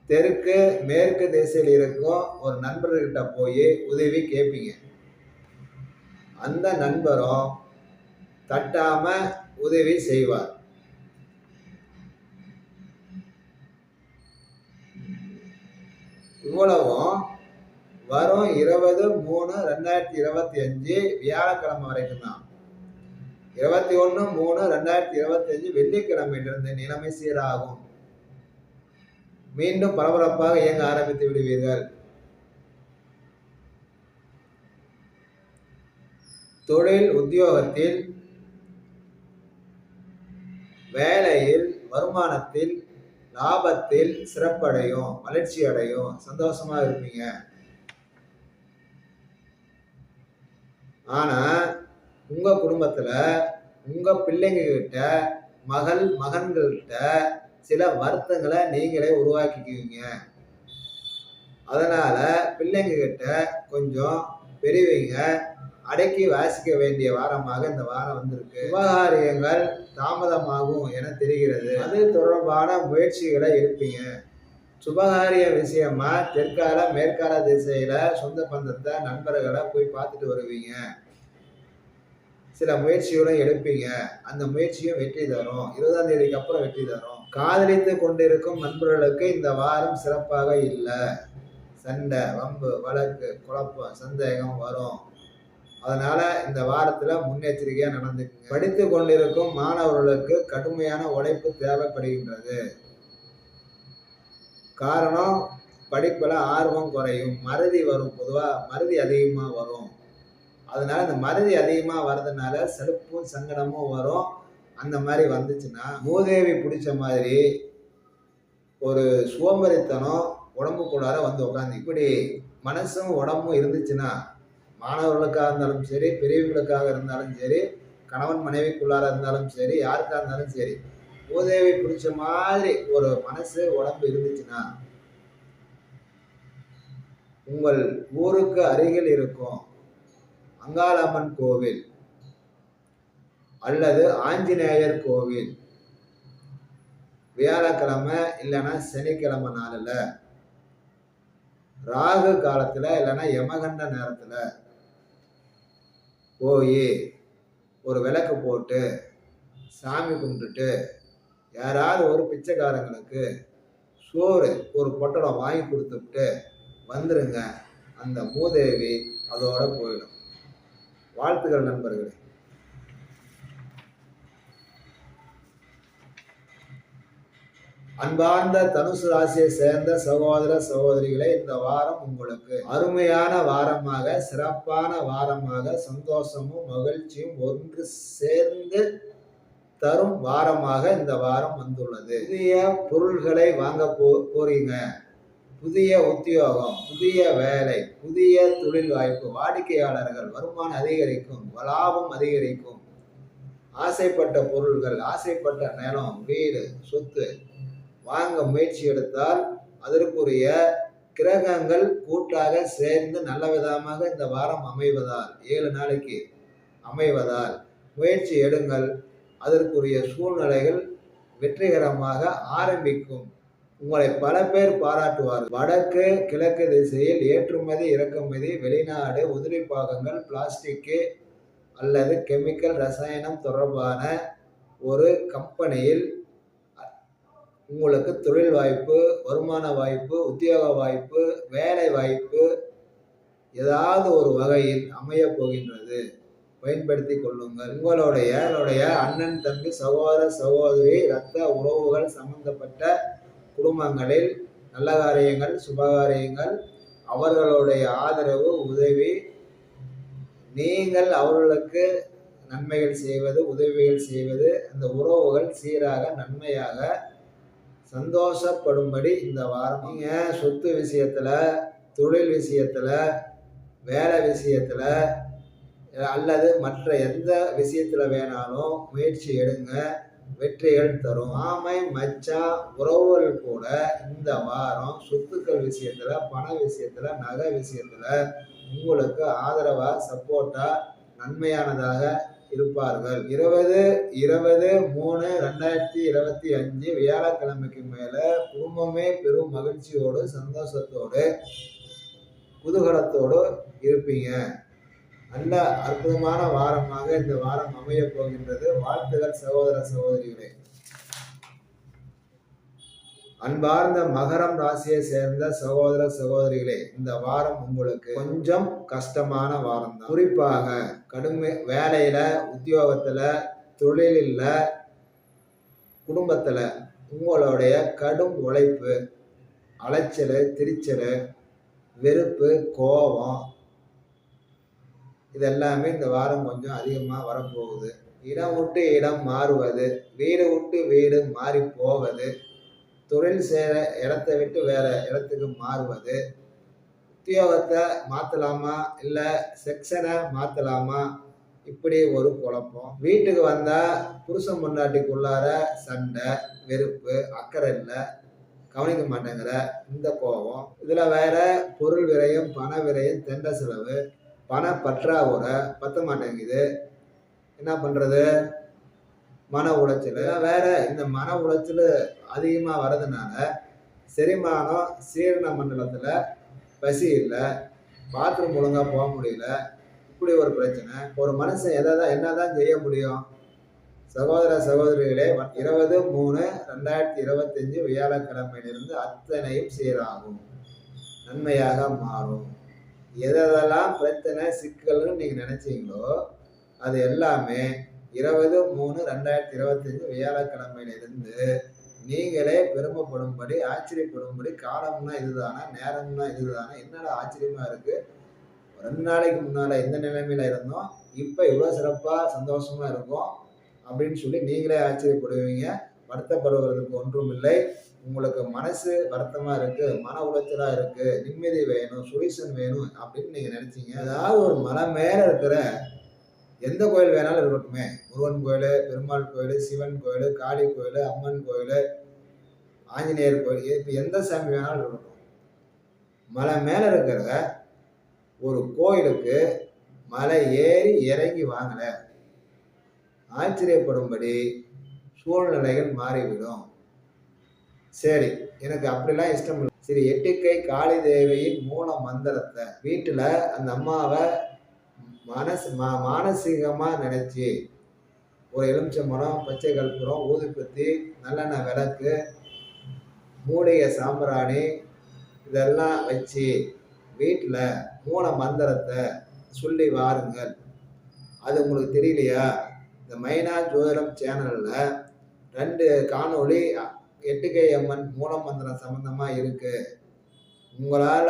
தெற்கு மேற்கு திசையில் இருக்கும் ஒரு நண்பர்கிட்ட போய் உதவி கேட்பீங்க. அந்த நண்பரும் தட்டாம உதவி செய்வார். இவ்வளவும் வரும் 20/3/2025 வியாழக்கிழமை வரைக்கும் தான். 21/3/2025 வெள்ளிக்கிழமையிலிருந்து நிலைமை சீராகும். மீண்டும் பரபரப்பாக இயங்க ஆரம்பித்து விடுவீர்கள். தொழில், உத்தியோகத்தில், வேலையில், வருமானத்தில், லாபத்தில் சிறப்படையும், வளர்ச்சி அடையும், சந்தோஷமா இருப்பீங்க. ஆனா உங்க குடும்பத்துல உங்க பிள்ளைங்க கிட்ட, மகன்கள்கிட்ட சில வருத்தங்களை நீங்களே உருவாக்கிக்குவீங்க. அதனால பிள்ளைங்க கிட்ட கொஞ்சம் பெரியவங்க அடக்கி வாசிக்க வேண்டிய வாரமாக இந்த வாரம் வந்திருக்கு. விவகாரியங்கள் தாமதமாகும் என தெரிகிறது. அது தொடர்பான முயற்சிகளை எடுப்பீங்க. சுபகாரிய விஷயமா தெற்கால மேற்கால திசையில சொந்த பந்தத்தை, நண்பர்களை போய் பார்த்துட்டு வருவீங்க. சில முயற்சிகளும் எடுப்பீங்க. அந்த முயற்சியும் வெற்றி தரும். 20ஆம் தேதிக்கு அப்புறம் வெற்றி தரும். காதலித்து கொண்டிருக்கும் நண்பர்களுக்கு இந்த வாரம் சிறப்பாக இல்லை. சண்டை, வம்பு, வழக்கு, குழப்பம், சந்தேகம் வரும். அதனால இந்த வாரத்துல முன்னெச்சரிக்கையா நடந்துக்குங்க. படித்து கொண்டிருக்கும் மாணவர்களுக்கு கடுமையான உழைப்பு தேவைப்படுகின்றது. காரணம், படிப்புல ஆர்வம் குறையும், மறதி வரும். பொதுவா மறதி அதிகமா வரும். அதனால இந்த மறதி அதிகமா வர்றதுனால செலுப்பும் சங்கடமும் வரும். அந்த மாதிரி வந்துச்சுன்னா மூதேவி பிடிச்ச மாதிரி ஒரு சோம்பேறித்தனம் உடம்புக்குள்ளார வந்து உட்காந்து, இப்படி மனசும் உடம்பும் இருந்துச்சுன்னா, மாணவர்களுக்காக இருந்தாலும் சரி, பெரியவங்களுக்காக இருந்தாலும் சரி, கணவன் மனைவிக்குள்ளார இருந்தாலும் சரி, யாருக்காக இருந்தாலும் சரி, மூதேவி பிடிச்ச மாதிரி ஒரு மனசு உடம்பு இருந்துச்சுன்னா, உங்கள் ஊருக்கு அருகில் இருக்கும் அங்காளம்மன் கோவில் அல்லது ஆஞ்சநேயர் கோவில் வியாழக்கிழமை இல்லைன்னா சனிக்கிழமை நாளில் ராகு காலத்துல இல்லைன்னா யமகண்ட நேரத்துல போய் ஒரு விளக்கு போட்டு சாமி கும்பிட்டுட்டு யாராவது ஒரு பிச்சைக்காரங்களுக்கு சோறு ஒரு பொட்டலம் வாங்கி கொடுத்துட்டு வந்துருங்க. அந்த மூதேவி அதோட போயிடும். வாழ்த்துக்கள் நண்பர்களே. அன்பார்ந்த தனுசு ராசியை சேர்ந்த சகோதர சகோதரிகளே, இந்த வாரம் உங்களுக்கு அருமையான வாரமாக, சிறப்பான வாரமாக, சந்தோஷமும் மகிழ்ச்சியும் ஒன்று சேர்ந்து தரும் வாரமாக இந்த வாரம் வந்துள்ளது. புதிய பொருள்களை வாங்க போறீங்க. புதிய உத்தியோகம், புதிய வேலை, புதிய தொழில் வாய்ப்பு, வாடிக்கையாளர்கள், வருமானம் அதிகரிக்கும், லாபம் அதிகரிக்கும். ஆசைப்பட்ட பொருள்கள், ஆசைப்பட்ட நிலம், வீடு, சொத்து வாங்க முயற்சி எடுத்தால் அதற்குரிய கிரகங்கள் கூட்டாக சேர்ந்து நல்ல விதமாக இந்த வாரம் அமைவதால், 7 நாளைக்கு அமைவதால் முயற்சி எடுங்கள். அதற்குரிய சூழ்நிலைகள் வெற்றிகரமாக ஆரம்பிக்கும். உங்களை பல பேர் பாராட்டுவார்கள். வடக்கு கிழக்கு திசையில் ஏற்றுமதி, இறக்குமதி, வெளிநாடு, உதிரி பாகங்கள், பிளாஸ்டிக்கு அல்லது கெமிக்கல், ரசாயனம் தொடர்பான ஒரு கம்பெனியில் உங்களுக்கு தொழில் வாய்ப்பு, வருமான வாய்ப்பு, உத்தியோக வாய்ப்பு, வேலை வாய்ப்பு ஏதாவது ஒரு வகையில் அமைய போகின்றது. பயன்படுத்தி கொள்ளுங்கள். உங்களுடைய அண்ணன், தம்பி, சகோதர, சகோதரி, இரத்த உறவுகள் சம்பந்தப்பட்ட குடும்பங்களில் நல்ல காரியங்கள், சுபகாரியங்கள், அவர்களுடைய ஆதரவு, உதவி, நீங்கள் அவர்களுக்கு நன்மைகள் செய்வது, உதவிகள் செய்வது, அந்த உறவுகள் சீராக நன்மையாக சந்தோஷப்படும்படி இந்த வாரம் நீங்க சொத்து விஷயத்துல, தொழில் விஷயத்துல, வேலை விஷயத்துல அல்லது மற்ற எந்த விஷயத்துல வேணாலும் முயற்சி எடுங்க, வெற்றிகள் தரும். ஆமை, மச்சான், உறவுகள் கூட இந்த வாரம் சொத்துக்கள் விஷயத்துல, பண விஷயத்துல, நகை விஷயத்துல உங்களுக்கு ஆதரவா, சப்போர்ட்டா, நன்மையானதாக இருப்பார்கள். 20/20/3/2025 வியாழக்கிழமைக்கு மேல குடும்பமே பெரும் மகிழ்ச்சியோடு, சந்தோஷத்தோடு, குதூகலத்தோடு இருப்பீங்க. நல்ல அற்புதமான வாரமாக இந்த வாரம் அமைய போகின்றது. வாழ்த்துகள் சகோதர சகோதரிகளே. அன்பார்ந்த மகரம் ராசியை சேர்ந்த சகோதர சகோதரிகளே, இந்த வாரம் உங்களுக்கு கொஞ்சம் கஷ்டமான வாரம் தான். குறிப்பாக கடுமை வேலையில, உத்தியோகத்துல, தொழிலில், குடும்பத்துல உங்களுடைய கடும் உழைப்பு, அலைச்சல், திரிச்சல், வெறுப்பு, கோபம் இதெல்லாமே இந்த வாரம் கொஞ்சம் அதிகமாக வரப்போகுது. இடம் விட்டு இடம் மாறுவது, வீடு விட்டு வீடு மாறி போவது, தொழில் செய்கிற இடத்த விட்டு வேற இடத்துக்கு மாறுவது, உத்தியோகத்தை மாற்றலாமா இல்லை செக்ஷனை மாற்றலாமா, இப்படி ஒரு குழப்பம். வீட்டுக்கு வந்தால் புருஷன் பொண்டாட்டிக்குள்ளார சண்டை, வெறுப்பு, அக்கறை இல்லை, கவனிக்க மாட்டேங்கிற இந்த கோபம். இதில் வேற பொருள் விரயம், பண விரயம், தெண்ட செலவு, பண பற்றாக்குறை, பத்த மாட்டேங்குது. என்ன பண்ணுறது? மன உளைச்சல். வேற இந்த மன உளைச்சல் அதிகமாக வர்றதுனால செரிமானம், சீரண மண்டலத்தில் பசி இல்லை, பாத்ரூம் ஒழுங்காக போக முடியல, இப்படி ஒரு பிரச்சனை. ஒரு மனுஷன் என்னதான் செய்ய முடியும்? சகோதர சகோதரிகளே, 20/3/2025 வியாழக்கிழமையிலிருந்து அத்தனையும் சீராகும், நன்மையாக மாறும். எதெல்லாம் பிரச்சனை, சிக்கல்னு நீங்கள் நினைச்சீங்களோ அது எல்லாமே 20/3/2025 வியாழக்கிழமையிலிருந்து நீங்களே பெருமைப்படும்படி, ஆச்சரியப்படும்படி, காலம்னா இதுதானா, நேரம்னா இதுதானா, என்னடா ஆச்சரியமா இருக்கு, 2 நாளைக்கு முன்னால எந்த நிலைமையில இருந்தோம், இப்போ இவ்வளோ சிறப்பாக சந்தோஷமா இருக்கும் அப்படின்னு சொல்லி நீங்களே ஆச்சரியப்படுவீங்க. வருத்தப்படுவதற்கு ஒன்றும் இல்லை. உங்களுக்கு மனசு வருத்தமா இருக்கு, மன உளைச்சலா இருக்கு, நிம்மதி வேணும், சொல்யூஷன் வேணும் அப்படின்னு நீங்க நினைச்சீங்க. அதாவது ஒரு மலை மேல இருக்கிற எந்த கோயில் வேணாலும் இருக்கட்டுமே, முருகன் கோயில், பெருமாள் கோயில், சிவன் கோயில், காளி கோயில், அம்மன் கோயில், ஆஞ்சநேயர் கோயில், இப்போ எந்த சாமி வேணாலும் இருக்கட்டும், மலை மேல இருக்கிற ஒரு கோயிலுக்கு மலை ஏறி இறங்கி வாங்கல, ஆச்சரியப்படும்படி சூழ்நிலைகள் மாறிவிடும். சரி, எனக்கு அப்படிலாம் இஷ்டம் இல்லை. சரி, 8 கை காளி தேவியின் மூல மந்திரத்தை வீட்டுல அந்த அம்மாவை மானசீகமா நினைச்சு ஒரு எலுமிச்சம்பழம், பச்சை கற்பூரம், ஊதுபத்தி, நல்லெண்ணெய் விளக்கு, மூலிகை சாம்பிராணி இதெல்லாம் வச்சு வீட்டுல மூல மந்திரத்தை சொல்லி வாருங்கள். அது உங்களுக்கு தெரியலையா? இந்த மைனா ஜோதிடம் சேனல்ல 2 காணொளி 8 கை அம்மன் மூலமந்திரம் சம்பந்தமா இருக்கு. உங்களால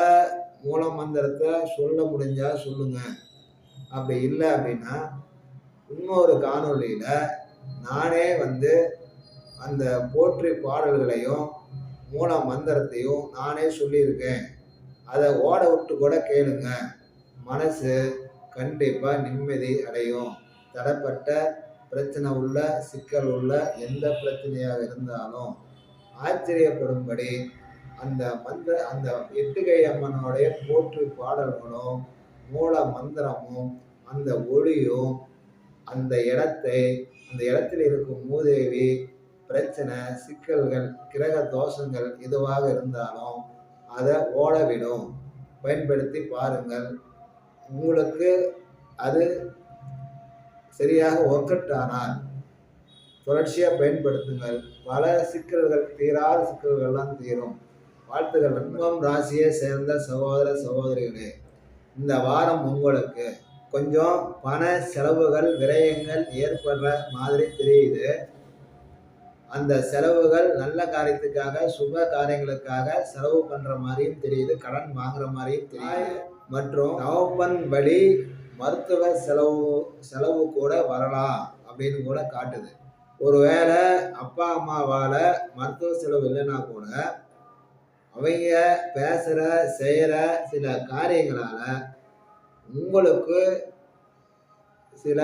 மூலமந்திரத்தை சொல்ல முடிஞ்சா சொல்லுங்க. அப்படி இல்லை அப்படின்னா இன்னொரு காணொளியில நானே அந்த போற்றி பாடல்களையும் மூல மந்திரத்தையும் நானே சொல்லியிருக்கேன். அதை ஓட விட்டு கூட கேளுங்க. மனசு கண்டிப்பா நிம்மதி அடையும். தடைப்பட்ட பிரச்சனை உள்ள, சிக்கல் உள்ள எந்த பிரச்சனையாக இருந்தாலும் ஆச்சரியப்படும்படி அந்த 8 கை அம்மனுடைய போற்றி பாடல்களும் மூல மந்திரமும் அந்த ஒளியும் அந்த இடத்தில் இருக்கும் மூதேவி, பிரச்சனை, சிக்கல்கள், கிரக தோஷங்கள் எதுவாக இருந்தாலும் அதை ஓடவிடும். பயன்படுத்தி பாருங்கள். உங்களுக்கு அது சரியாக ஒர்க் அவுட் ஆனால் தொடர்ச்சியாக பயன்படுத்துங்கள். பல சிக்கல்கள், தீராத சிக்கல்கள்லாம் தீரும். வாழ்த்துக்கள். கும்பம் ராசியை சேர்ந்த சகோதர சகோதரிகளே, இந்த வாரம் உங்களுக்கு கொஞ்சம் பண செலவுகள், விரயங்கள் ஏற்படுற மாதிரி தெரியுது. அந்த செலவுகள் நல்ல காரியத்துக்காக, சுப காரியங்களுக்காக செலவு பண்ற மாதிரியும் தெரியுது, கடன் வாங்குற மாதிரியும் தெரியுது. மற்றும் தகப்பன் வழி மருத்துவ செலவு கூட வரலாம் அப்படின்னு கூட காட்டுது. ஒருவேளை அப்பா அம்மாவால மருத்துவ செலவு இல்லைன்னா கூட அவங்க பேசுற செய்யற சில காரியங்களால உங்களுக்கு சில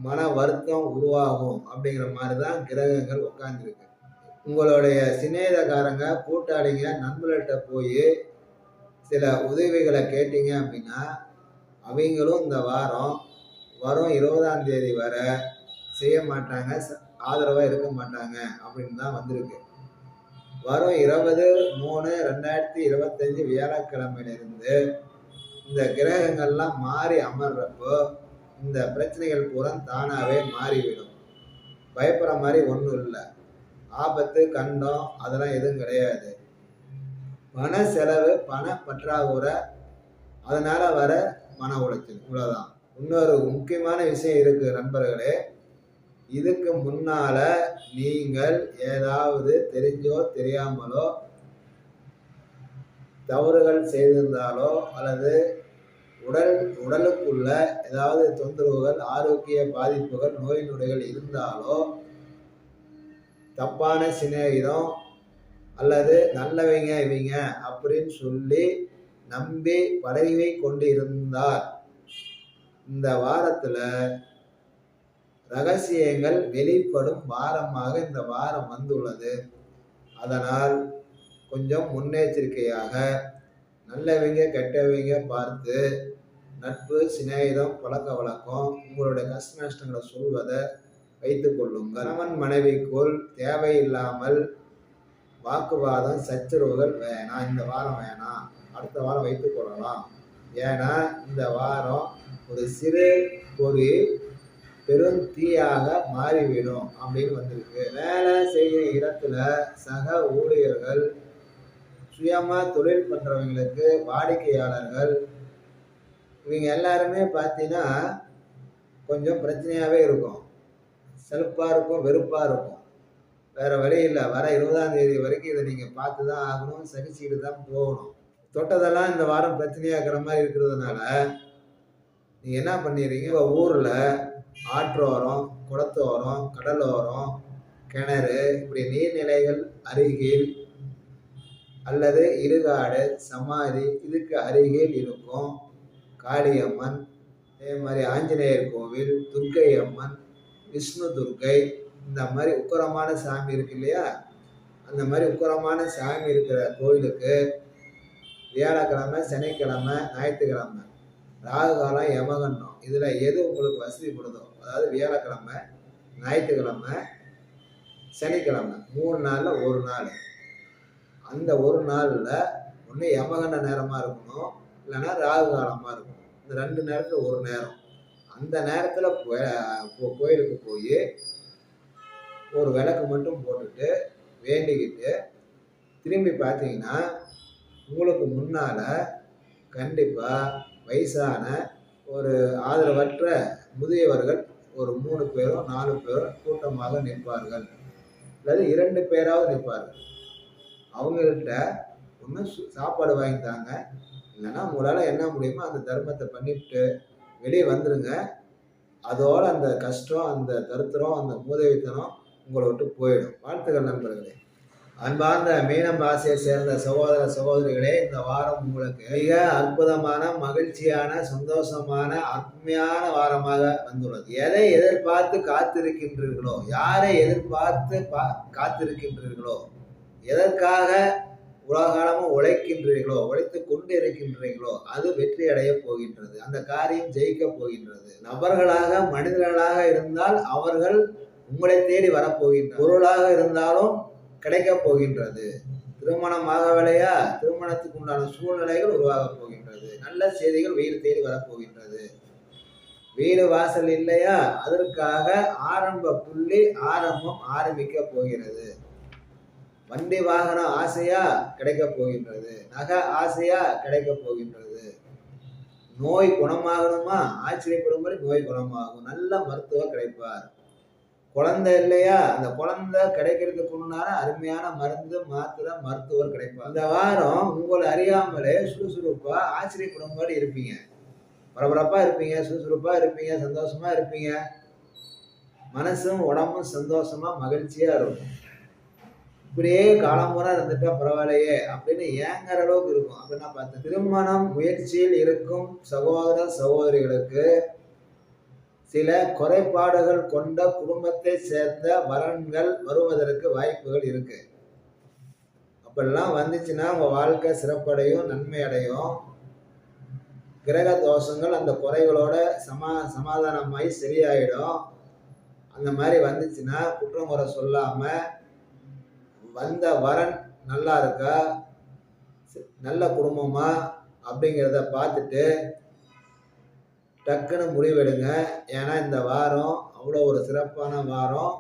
மன வருத்தம் உருவாகும் அப்படிங்கிற மாதிரி தான் கிரகங்கள் உட்கார்ந்துருக்கு. உங்களுடைய சிநேகிதக்காரங்க, கூட்டாளிங்க, நண்பர்கள்ட்ட போய் சில உதவிகளை கேட்டீங்க அப்படின்னா அவங்களும் இந்த வாரம் வரும் 20ஆம் தேதி வரை செய்ய மாட்டாங்க, ஆதரவாக இருக்க மாட்டாங்க அப்படின்னு தான் வந்திருக்கு. வரும் 20/3/2025 வியாழக்கிழமையிலிருந்து இந்த கிரகங்கள்லாம் மாறி அமர்றப்போ இந்த பிரச்சனைகள் பூரா தானாகவே மாறிவிடும். பயப்படுற மாதிரி ஒன்றும் இல்லை. ஆபத்து கண்டம் அதெல்லாம் எதுவும் கிடையாது. பண செலவு, பண பற்றாக்குறை, அதனால வர மன உளைச்சல், இவ்வளவுதான். இன்னொரு முக்கியமான விஷயம் இருக்கு நண்பர்களே. இதுக்கு முன்னால நீங்கள் ஏதாவது தெரிஞ்சோ தெரியாமலோ தவறுகள் செய்திருந்தாலோ அல்லது உடலுக்குள்ள ஏதாவது தொந்தரவுகள், ஆரோக்கிய பாதிப்புகள், நோய் நொடிகள் இருந்தாலோ, தப்பான சிநேகிதம் அல்லது நல்லவங்க இவங்க அப்படின்னு சொல்லி நம்பி பழகி கொண்டு இருந்தால் இந்த வாரத்துல ரகசியங்கள் வெளிப்படும் வாரமாக இந்த வாரம் வந்துள்ளது. அதனால் கொஞ்சம் முன்னெச்சரிக்கையாக நல்லவங்க கெட்டவங்க பார்த்து நட்பு, சிநேகிதம், பழக்க வழக்கம், உங்களுடைய கஷ்ட நஷ்டங்களை சொல்வதை வைத்துக் கொள்ளுங்கள். கணவன் மனைவிக்குள் தேவையில்லாமல் வாக்குவாதம், சச்சரவுகள் வேணாம். இந்த வாரம் வேணாம், அடுத்த வாரம் வைத்துக் கொள்ளலாம். ஏன்னா இந்த வாரம் ஒரு சிறு பொறி பெரும் தீயாக மாறிவிடும் அப்படின்னு வந்திருக்கு. வேலை செய்ய இடத்துல சக ஊழியர்கள், சுயமா தொழில் பண்றவங்களுக்கு வாடிக்கையாளர்கள், இவங்க எல்லாருமே பார்த்தீங்கன்னா கொஞ்சம் பிரச்சனையாகவே இருக்கும். செலுப்பாக இருக்கும், வெறுப்பாக இருக்கும். வேற வழி இல்லை. வர 20ஆம் தேதி வரைக்கும் இதை நீங்கள் பார்த்து தான் ஆகணும், சகிச்சுக்கிட்டு தான் போகணும். தொட்டதெல்லாம் இந்த வாரம் பிரச்சனையாக இருக்கிற மாதிரி இருக்கிறதுனால நீங்கள் என்ன பண்ணிடுறீங்க, உங்கள் ஊரில் ஆற்றோரம், குளத்தோரம், கடலோரம், கிணறு, இப்படி நீர்நிலைகள் அருகில் அல்லது இடுகாடு, சமாதி இதுக்கு அருகில் இருக்கும் காளியம்மன், அதே மாதிரி ஆஞ்சநேயர் கோவில், துர்க்கை அம்மன், விஷ்ணு துர்க்கை, இந்த மாதிரி உக்கரமான சாமி இருக்கு இல்லையா, அந்த மாதிரி உக்கரமான சாமி இருக்கிற கோயிலுக்கு வியாழக்கிழமை, சனிக்கிழமை, ஞாயிற்றுக்கிழமை, ராகு காலம், யமகண்டம், இதில் எது உங்களுக்கு வசதிப்படுதோ, அதாவது வியாழக்கிழமை, ஞாயிற்றுக்கிழமை, சனிக்கிழமை 3 நாளில் ஒரு நாள், அந்த ஒரு நாளில் ஒன்று யமகண்ட நேரமாக இருக்கணும், இல்லைன்னா ராகு காலமாக இருக்கணும். இந்த 2 நேரத்தில் ஒரு நேரம். அந்த நேரத்தில் கோயிலுக்கு போய் ஒரு விளக்கு மட்டும் போட்டுட்டு வேண்டிக்கிட்டு திரும்பி பார்த்தீங்கன்னா உங்களுக்கு முன்னால் கண்டிப்பாக வயசான ஒரு ஆதரவற்ற முதியவர்கள் ஒரு 3 பேரோ 4 பேரோ கூட்டமாக நிற்பார்கள், அல்லது 2 பேராவது நிற்பார்கள். அவங்கள்ட்ட ஒன்று சாப்பாடு வாங்கித்தாங்க, இல்லைன்னா உங்களால் என்ன முடியுமோ அந்த தர்மத்தை பண்ணிவிட்டு வெளியே வந்துடுங்க. அதோட அந்த கஷ்டம், அந்த தரித்திரம், அந்த மூதவித்தனம் உங்களை விட்டு போயிடும். வாழ்த்துக்கள் நண்பர்களே. அன்பார்ந்த மீனம் ராசியை சேர்ந்த சகோதர சகோதரிகளே, இந்த வாரம் உங்களுக்கு மிக அற்புதமான, மகிழ்ச்சியான, சந்தோஷமான, அருமையான வாரமாக வந்துள்ளது. எதை எதிர்பார்த்து காத்திருக்கின்றீர்களோ, யாரை எதிர்பார்த்து காத்திருக்கின்றீர்களோ, எதற்காக உலகாலமும் உழைக்கின்றீர்களோ, உழைத்து கொண்டு இருக்கின்றீர்களோ, அது வெற்றி அடைய போகின்றது. அந்த காரியம் ஜெயிக்க போகின்றது. நபர்களாக, மனிதர்களாக இருந்தால் அவர்கள் உங்களை தேடி வரப்போகின்றனர். பொருளாக இருந்தாலும் கிடைக்க போகின்றது. திருமணம் ஆகவில்லையா, திருமணத்துக்கு உண்டான சூழ்நிலைகள் உருவாக போகின்றது. நல்ல செய்திகள் வீடு தேடி வரப்போகின்றது. வீடு வாசல் இல்லையா, அதற்காக ஆரம்ப புள்ளி ஆரம்பிக்க போகிறது. வண்டி வாகனம் ஆசையா கிடைக்க போகின்றது. நகை ஆசையா கிடைக்க போகின்றது. நோய் குணமாகணுமா, ஆச்சரியப்படும்படி நோய் குணமாகும். நல்ல மருத்துவர் கிடைப்பார். குழந்தை இல்லையா, அந்த குழந்தை கிடைக்கிறதுக்கு முன்னால அருமையான மருந்து மாத்திரை மருத்துவர் கிடைப்பார். இந்த வாரம் உங்களை அறியாமலே சுறுசுறுப்பா ஆச்சரியப்படும்படி இருப்பீங்க. பரபரப்பா இருப்பீங்க, சுறுசுறுப்பா இருப்பீங்க, சந்தோஷமா இருப்பீங்க. மனசும் உடம்பும் சந்தோஷமா மகிழ்ச்சியா இருக்கும். இப்படியே காலம்பூரா இருந்துட்டா பரவாயில்லையே அப்படின்னு ஏங்குற அளவுக்கு இருக்கும். அப்படின்னா பார்த்து திருமணம் முயற்சியில் இருக்கும் சகோதர சகோதரிகளுக்கு சில குறைபாடுகள் கொண்ட குடும்பத்தை சேர்ந்த வரன்கள் வருவதற்கு வாய்ப்புகள் இருக்கு. அப்படிலாம் வந்துச்சுன்னா உங்க வாழ்க்கை சிறப்படையும், நன்மை அடையும். கிரக தோஷங்கள் அந்த குறைகளோட சமாதானமாயி சரியாயிடும். அந்த மாதிரி வந்துச்சுன்னா குற்றம் குறை சொல்லாம வந்த வரன் நல்லா இருக்கா, நல்ல குடும்பமா அப்படிங்கிறத பார்த்துட்டு டக்குன்னு முடிவெடுங்க. ஏன்னா இந்த வாரம் அவ்வளோ ஒரு சிறப்பான வாரம்.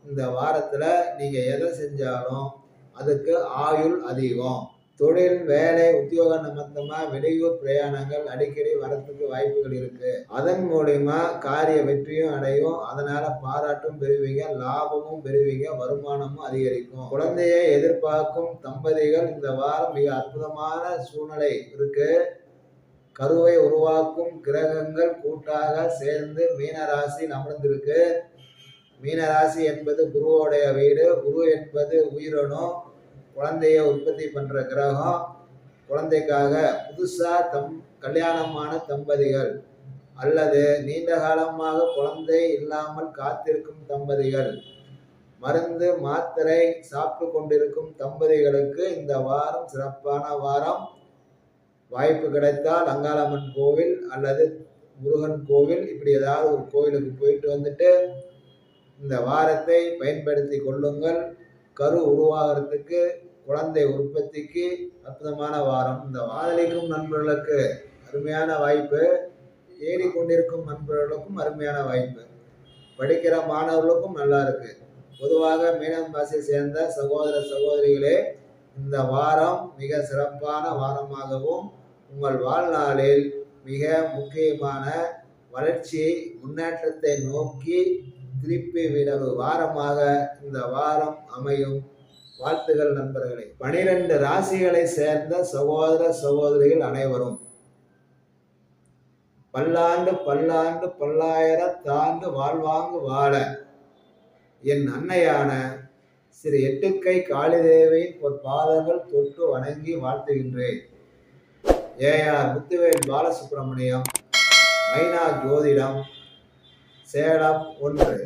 இந்த வாரத்தில் நீங்கள் எதை செஞ்சாலும் அதுக்கு ஆயுள் அதிகம். தொழில், வேலை, உத்தியோக நிமித்தமாக வெளியூர் பிரயாணங்கள் அடிக்கடி வரத்துக்கு வாய்ப்புகள் இருக்கு. அதன் மூலியமா காரிய வெற்றியும் அடையும். அதனால பாராட்டும் பெறுவீங்க, லாபமும் பெறுவீங்க, வருமானமும் அதிகரிக்கும். குழந்தையை எதிர்பார்க்கும் தம்பதிகள் இந்த வாரம் மிக அற்புதமான சூழ்நிலை இருக்கு. கருவை உருவாக்கும் கிரகங்கள் கூட்டாக சேர்ந்து மீன ராசியில் அமர்ந்திருக்கு. மீன ராசி என்பது குருவோடைய வீடு. குரு என்பது உயிரணு, குழந்தைய உற்பத்தி பண்ற கிரகம். குழந்தைக்காக புதுசா கல்யாணமான தம்பதிகள் அல்லது நீண்ட காலமாக குழந்தை இல்லாமல் காத்திருக்கும் தம்பதிகள், மருந்து மாத்திரை சாப்பிட்டு கொண்டிருக்கும் தம்பதிகளுக்கு இந்த வாரம் சிறப்பான வாரம். வாய்ப்பு கிடைத்தால் அங்காளம்மன் கோவில் அல்லது முருகன் கோவில் இப்படி ஏதாவது ஒரு கோவிலுக்கு போயிட்டு வந்துட்டு இந்த வாரத்தை பயன்படுத்தி கொள்ளுங்கள். கரு உருவாகிறதுக்கு, குழந்தை உற்பத்திக்கு அற்புதமான வாரம். இந்த காதலிக்கும் நண்பர்களுக்கு அருமையான வாய்ப்பு. ஏறிக்கொண்டிருக்கும் நண்பர்களுக்கும் அருமையான வாய்ப்பு. படிக்கிற மாணவர்களுக்கும் நல்லா இருக்கு. பொதுவாக மீனம் ராசியை சேர்ந்த சகோதர சகோதரிகளே, இந்த வாரம் மிக சிறப்பான வாரமாகவும் உங்கள் வாழ்நாளில் மிக முக்கியமான வளர்ச்சி முன்னேற்றத்தை நோக்கி திருப்பி விட வாரமாக இந்த வாரம் அமையும். வாழ்த்துகள் நண்பர்களே. 12 ராசிகளை சேர்ந்த சகோதர சகோதரிகள் அனைவரும் பல்லாண்டு பல்லாண்டு பல்லாயிரத்தாண்டு வாழ்வாங்கு வாழ என் அன்னையான ஸ்ரீ எட்டுக்கை காளிதேவியின் ஒரு பாதங்கள் தொட்டு வணங்கி வாழ்த்துகின்றேன். ஏஆர் முத்துவேல் பாலசுப்ரமணியம், மைனா ஜோதிடம், சேலம் 1.